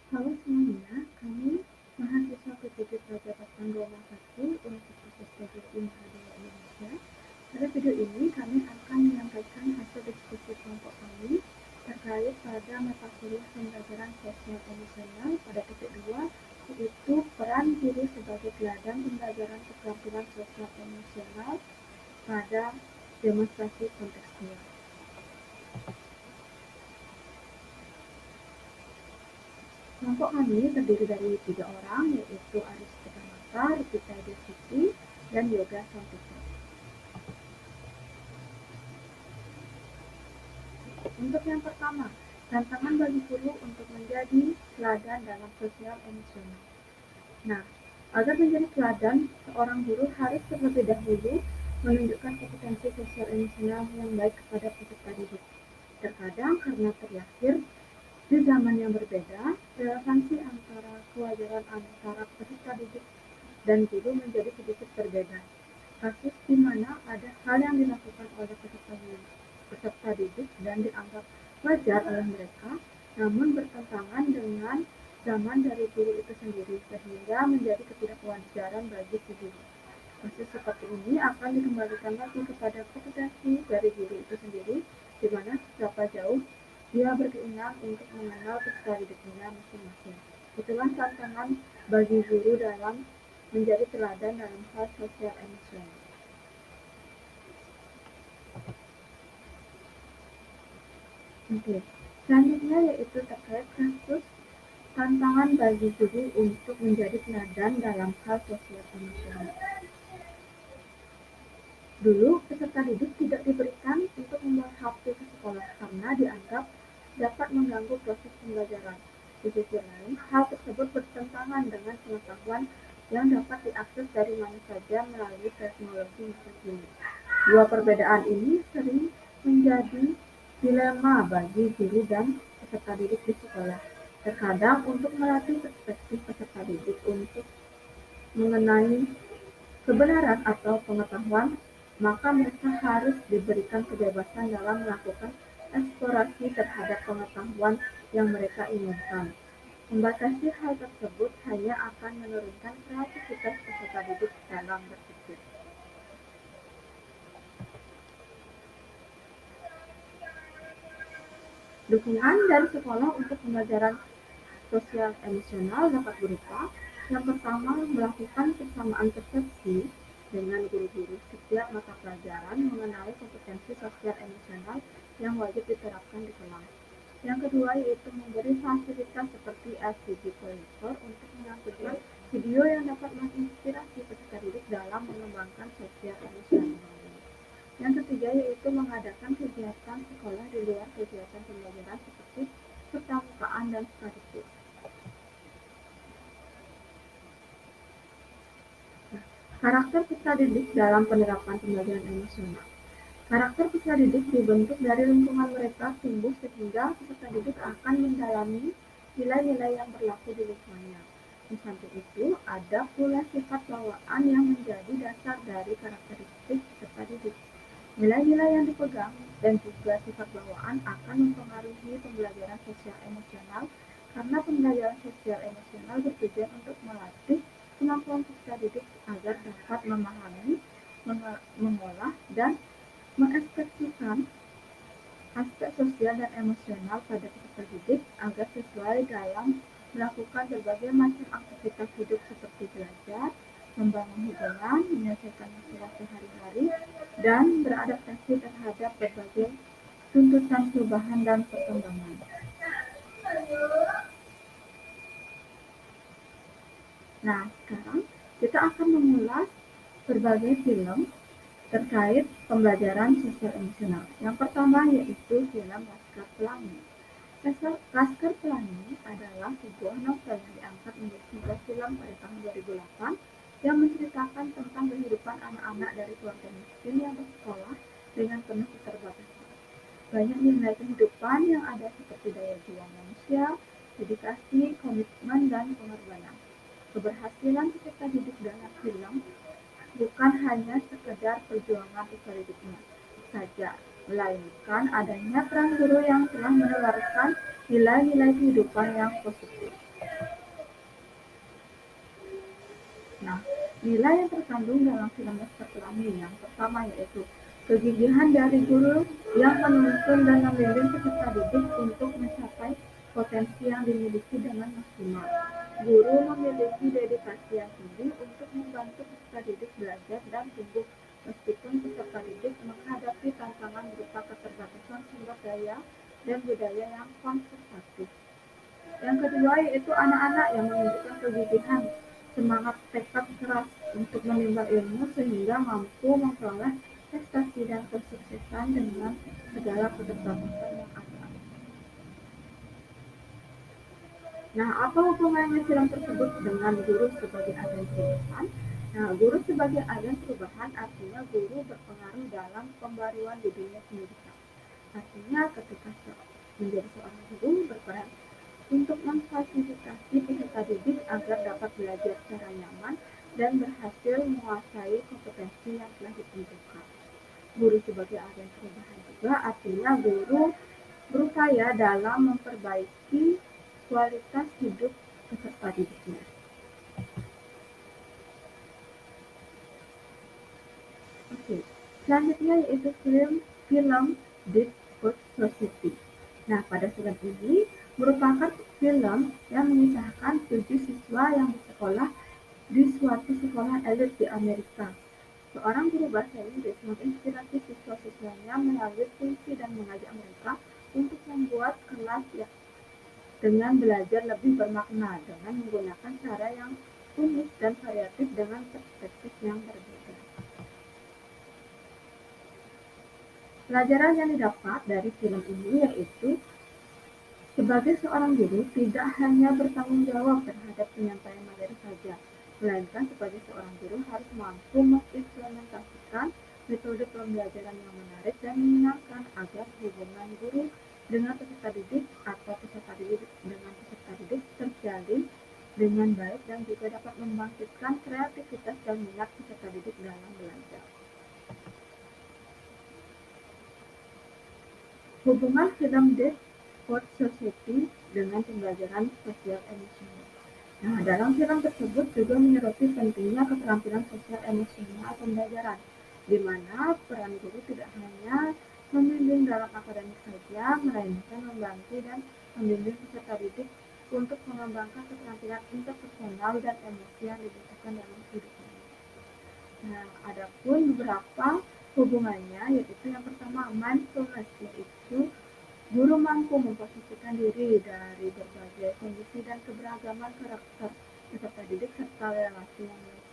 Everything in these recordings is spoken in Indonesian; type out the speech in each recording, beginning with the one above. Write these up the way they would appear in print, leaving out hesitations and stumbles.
Halo semuanya, kami mahasiswa PTG Pelajar Batang 21 Universitas Gadjah Mada Indonesia. Pada video ini kami akan menyampaikan hasil diskusi kelompok kami terkait pada mata kuliah pembelajaran sosial emosional pada titik 2, yaitu peran guru sebagai teladan pembelajaran keterampilan sosial emosional pada demonstrasi kontekstual. Kelompok kami terdiri dari 3 orang, yaitu Aris Petamata, Ripita Desiti, dan Yoga Santika. Untuk yang pertama, tantangan bagi guru untuk menjadi teladan dalam sosial emosional. Nah, agar menjadi teladan, seorang guru harus terlebih dahulu menunjukkan kompetensi sosial emosional yang baik kepada peserta didik. Terkadang karena terlahir di zaman yang berbeda, relevansi antara kewajaran antara peserta didik dan guru menjadi sedikit berbeda. Kasus di mana ada hal yang dilakukan oleh peserta didik dan dianggap wajar oleh mereka, namun bertentangan dengan zaman dari guru itu sendiri, sehingga menjadi ketidakwajaran bagi si guru. Kasus seperti ini akan dikembalikan lagi kepada kompetensi dari guru itu sendiri, di mana seberapa jauh dia berkeinginan untuk mengenal peserta didiknya masing-masing. Itulah tantangan bagi guru dalam menjadi teladan dalam hal sosial emosional. Oke, selanjutnya yaitu terkait kasus tantangan bagi guru untuk menjadi teladan dalam hal sosial emosional. Dulu, peserta didik tidak diberikan untuk membawa HP ke sekolah karena dianggap dapat mengganggu proses pembelajaran. Di sisi lain, hal tersebut bertentangan dengan pengetahuan yang dapat diakses dari mana saja melalui teknologi masa kini. Dua perbedaan ini sering menjadi dilema bagi guru dan peserta didik di sekolah. Terkadang untuk melatih perspektif peserta didik untuk mengenai kebenaran atau pengetahuan, maka mereka harus diberikan kebebasan dalam melakukan eksplorasi terhadap pengetahuan yang mereka inginkan. Membatasi hal tersebut hanya akan menurunkan kreativitas peserta didik dalam berpikir. Dukungan dari sekolah untuk pembelajaran sosial emosional dapat berupa: yang pertama, melakukan persamaan persepsi dengan guru-guru setiap mata pelajaran mengenai kompetensi sosial emosional yang wajib diterapkan di kelas. Yang kedua yaitu memberi fasilitas seperti LCD proyektor untuk menampilkan video yang dapat menginspirasi peserta didik dalam mengembangkan sosial emosional. Yang ketiga yaitu mengadakan kegiatan sekolah di luar kegiatan pembelajaran seperti pertamukaan dan study tour. Karakter peserta didik dalam penerapan pembelajaran emosional. Karakter peserta didik dibentuk dari lingkungan mereka tumbuh sehingga peserta didik akan mendalami nilai-nilai yang berlaku di lingkungannya. Di samping itu, ada pula sifat bawaan yang menjadi dasar dari karakteristik peserta didik. Nilai-nilai yang dipegang dan juga sifat bawaan akan mempengaruhi pembelajaran sosial emosional karena pembelajaran sosial emosional bertujuan untuk melatih kemampuan peserta didik agar dapat memahami, mengolah, dan mengekspresikan aspek sosial dan emosional pada peserta didik agar sesuai dalam melakukan berbagai macam aktivitas hidup seperti belajar, membangun hubungan, menyelesaikan masalah sehari-hari, dan beradaptasi terhadap berbagai tuntutan perubahan dan perkembangan. Nah, sekarang kita akan mengulas berbagai film terkait pembelajaran sosial emosional. Yang pertama yaitu film Laskar Pelangi. Laskar Pelangi adalah sebuah novel yang diangkat menjadi sebuah film pada tahun 2008 yang menceritakan tentang kehidupan anak-anak dari keluarga miskin yang bersekolah dengan penuh keterbatasan. Banyak nilai kehidupan yang ada seperti daya juang manusia, dedikasi, komitmen, dan pengorbanan. Keberhasilan peserta didik dalam film bukan hanya sekedar perjuangan usaha hidupnya saja, melainkan adanya peran guru yang telah menelarkan nilai-nilai kehidupan yang positif. Nah, nilai yang terkandung dalam film Laskar Pelangi yang pertama yaitu kegigihan dari guru yang menuntun dan membimbing peserta didik untuk mencapai potensi yang dimiliki dengan maksimal. Guru memiliki dedikasi yang tinggi untuk membantu peserta didik belajar dan tumbuh meskipun peserta didik menghadapi tantangan berupa keterbatasan sumber daya dan budaya yang konservatif. Yang kedua yaitu anak-anak yang menunjukkan kegigihan, semangat tekad keras untuk menimba ilmu sehingga mampu memperoleh prestasi dan kesuksesan dengan segala keterbatasan yang ada. Nah, apa hubungannya film tersebut dengan guru sebagai agen perubahan? Nah, guru sebagai agen perubahan artinya guru berpengaruh dalam pembaruan di dunia pendidikan. Artinya ketika menjadi seorang guru berperan untuk memfasilitasi peserta didik agar dapat belajar secara nyaman dan berhasil menguasai kompetensi yang telah ditentukan. Guru sebagai agen perubahan juga artinya guru berupaya dalam memperbaiki kualitas hidup peserta didiknya. Oke, selanjutnya yaitu film Dead Poets Society. Nah, pada film ini merupakan film yang mengisahkan 7 siswa yang bersekolah di suatu sekolah elit di Amerika. Seorang guru bahasa Inggris menginspirasi siswa-siswanya melalui puisi dan mengajak mereka untuk membuat kelas dengan belajar lebih bermakna dengan menggunakan cara yang unik dan variatif dengan perspektif yang berbeda. Pelajaran yang didapat dari film ini yaitu sebagai seorang guru tidak hanya bertanggung jawab terhadap penyampaian materi saja, melainkan sebagai seorang guru harus mampu mengimplementasikan metode pembelajaran yang menarik dan menyenangkan agar hubungan guru dengan peserta didik atau peserta didik dengan peserta didik terjalin dengan baik dan juga dapat membangkitkan kreativitas dan minat peserta didik dalam belajar. Hubungan film Dead Poets Society dengan pembelajaran sosial emosional. Nah, dalam film tersebut juga menyoroti pentingnya keterampilan sosial emosional pembelajaran, di mana peran guru tidak hanya membimbing dalam akademik saja, melainkan membantu dan membimbing peserta didik untuk mengembangkan keterampilan interpersonal dan emosi yang dibutuhkan dalam kehidupan. Nah, adapun beberapa hubungannya yaitu yang pertama mindfulness, yaitu guru mampu memposisikan diri dari berbagai kondisi dan keberagaman karakter peserta didik serta relasi yang baik.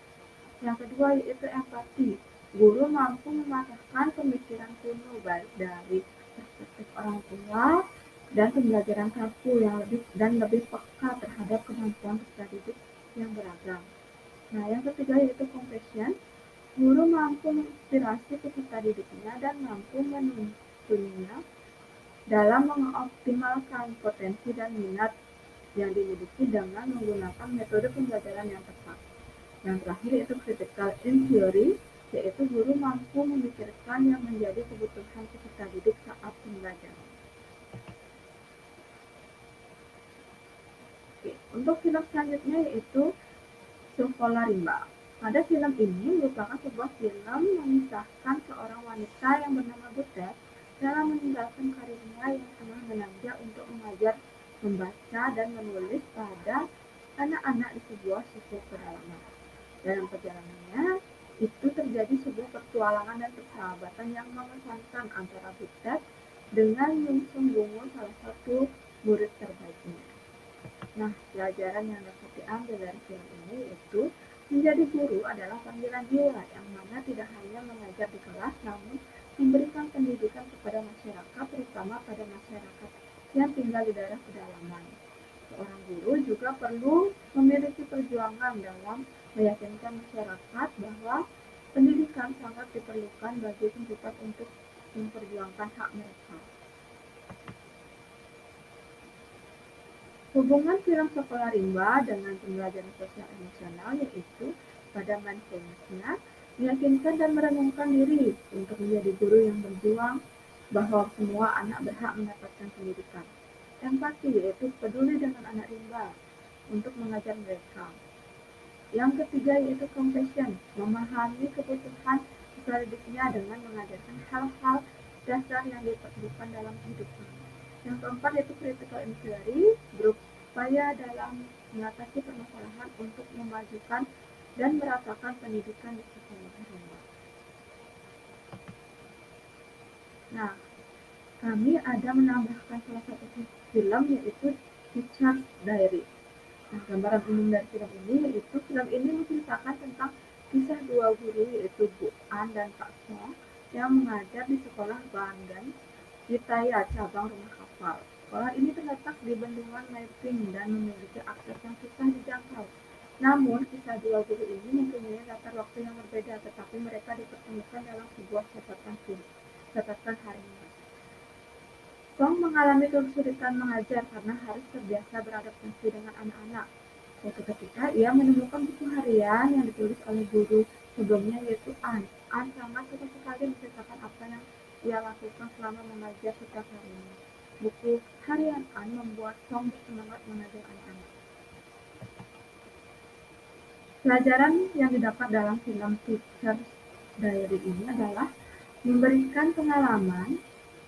Yang kedua yaitu empati. Guru mampu mematahkan pemikiran kuno baik dari perspektif orang tua dan pembelajaran kaku yang lebih peka terhadap kemampuan peserta didik yang beragam. Nah, yang ketiga yaitu compassion. Guru mampu menginspirasi peserta didiknya dan mampu menuntunnya dalam mengoptimalkan potensi dan minat yang dimiliki dengan menggunakan metode pembelajaran yang tepat. Yang terakhir yaitu critical theory, yaitu guru mampu memikirkan yang menjadi kebutuhan peserta didik saat pembelajaran. Oke, untuk film selanjutnya yaitu Sekolah Rimba. Pada film ini merupakan sebuah film mengisahkan seorang wanita yang bernama Butet dalam meninggalkan karirnya yang tengah menanjak untuk mengajar membaca dan menulis pada anak-anak di sebuah suku pedalaman. Dalam perjalanannya, itu terjadi sebuah pertualangan dan persahabatan yang mengesankan antara Butet dengan Yung Sung Bungo, salah satu murid terbaiknya. Nah, pelajaran yang dapat diambil dari film ini yaitu menjadi guru adalah panggilan jiwa yang mana tidak hanya mengajar di kelas, namun memberikan pendidikan kepada masyarakat, terutama pada masyarakat yang tinggal di daerah pedalaman. Seorang guru juga perlu memiliki perjuangan dalam meyakinkan masyarakat bahwa pendidikan sangat diperlukan bagi kehidupan untuk memperjuangkan hak mereka. Hubungan film Sekolah Rimba dengan pembelajaran sosial emosional yaitu pada mindfulness-nya meyakinkan dan merenungkan diri untuk menjadi guru yang berjuang bahwa semua anak berhak mendapatkan pendidikan. Empati yaitu peduli dengan anak rimba untuk mengajar mereka. Yang ketiga yaitu compassion, memahami kebutuhan siswa didiknya dengan mengajarkan hal-hal dasar yang diperlukan dalam kehidupan. Yang keempat yaitu critical inquiry, berupaya dalam mengatasi permasalahan untuk memajukan dan meratakan pendidikan di sekolah rumah. Nah, kami ada menambahkan salah satu film yaitu Teacher's Diary. Nah, gambaran umum dari film ini yaitu film ini menceritakan tentang kisah dua guru yaitu Bu An dan Pak Song yang mengajar di sekolah Bandan di Taya, cabang rumah kapal. Sekolah ini terletak di bendungan Maiping dan memiliki akses yang susah dijangkau. Namun, kisah dua guru ini mempunyai latar waktu yang berbeda, tetapi mereka dipertemukan dalam sebuah catatan harian. Song mengalami kesulitan mengajar karena harus terbiasa beradaptasi dengan anak-anak. Suatu ketika, ia menemukan buku harian yang ditulis oleh guru sebelumnya yaitu An. An sangat suka sekali menceritakan apa yang ia lakukan selama mengajar setiap harinya. Buku harian An membuat Song bersemangat mengajar anak-anak. Pelajaran yang didapat dalam film Teacher's Diary ini adalah memberikan pengalaman,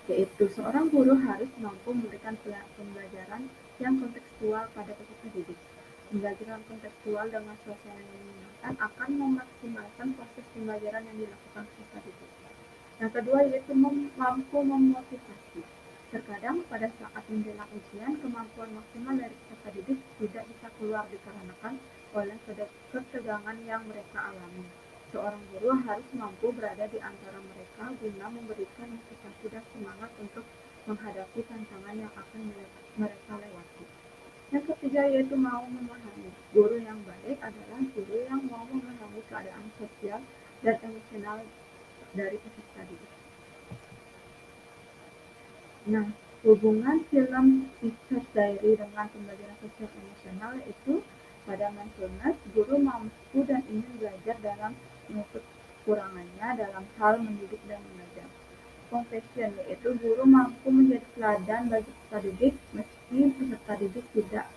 yaitu seorang guru harus mampu memberikan pembelajaran yang kontekstual pada peserta didik. Pembelajaran kontekstual dengan suasana yang menyenangkan akan memaksimalkan proses pembelajaran yang dilakukan peserta didik. Yang kedua yaitu mampu memotivasi. Terkadang pada saat menjelang ujian, kemampuan maksimal dari peserta didik tidak bisa keluar dikarenakan oleh ketegangan yang mereka alami. Seorang guru harus mampu berada di antara mereka guna memberikan motivasi dan semangat untuk menghadapi tantangan yang akan mereka lewati. Yang ketiga yaitu mau memahami. Guru yang baik adalah guru yang mau memahami keadaan sosial dan emosional dari peserta didik. Nah, hubungan film Teacher's Diary dengan pembelajaran sosial emosional itu pada mindfulness, guru mampu dan ingin belajar dalam menutup kekurangannya dalam hal mendidik dan mengajar. Compassion yaitu guru mampu menjadi teladan bagi peserta didik meski peserta didik tidak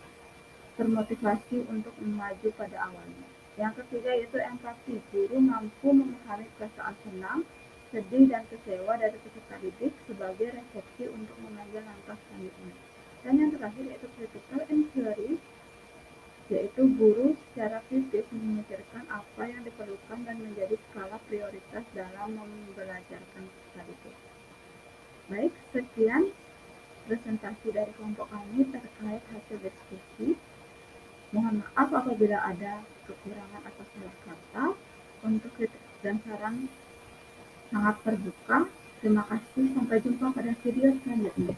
termotivasi untuk maju pada awalnya. Yang ketiga yaitu empati. Guru mampu memahami perasaan senang, sedih, dan kecewa dari peserta didik sebagai resepsi untuk mengambil langkah selanjutnya. Dan yang terakhir yaitu critical inquiry, yaitu guru secara kritis memikirkan apa yang diperlukan dan menjadi skala prioritas dalam membelajarkan peserta didik. Baik, sekian presentasi dari kelompok kami terkait hasil diskusi. Mohon maaf apabila ada kekurangan atau salah kata. Untuk kritik dan saran sangat terbuka. Terima kasih. Sampai jumpa pada video selanjutnya.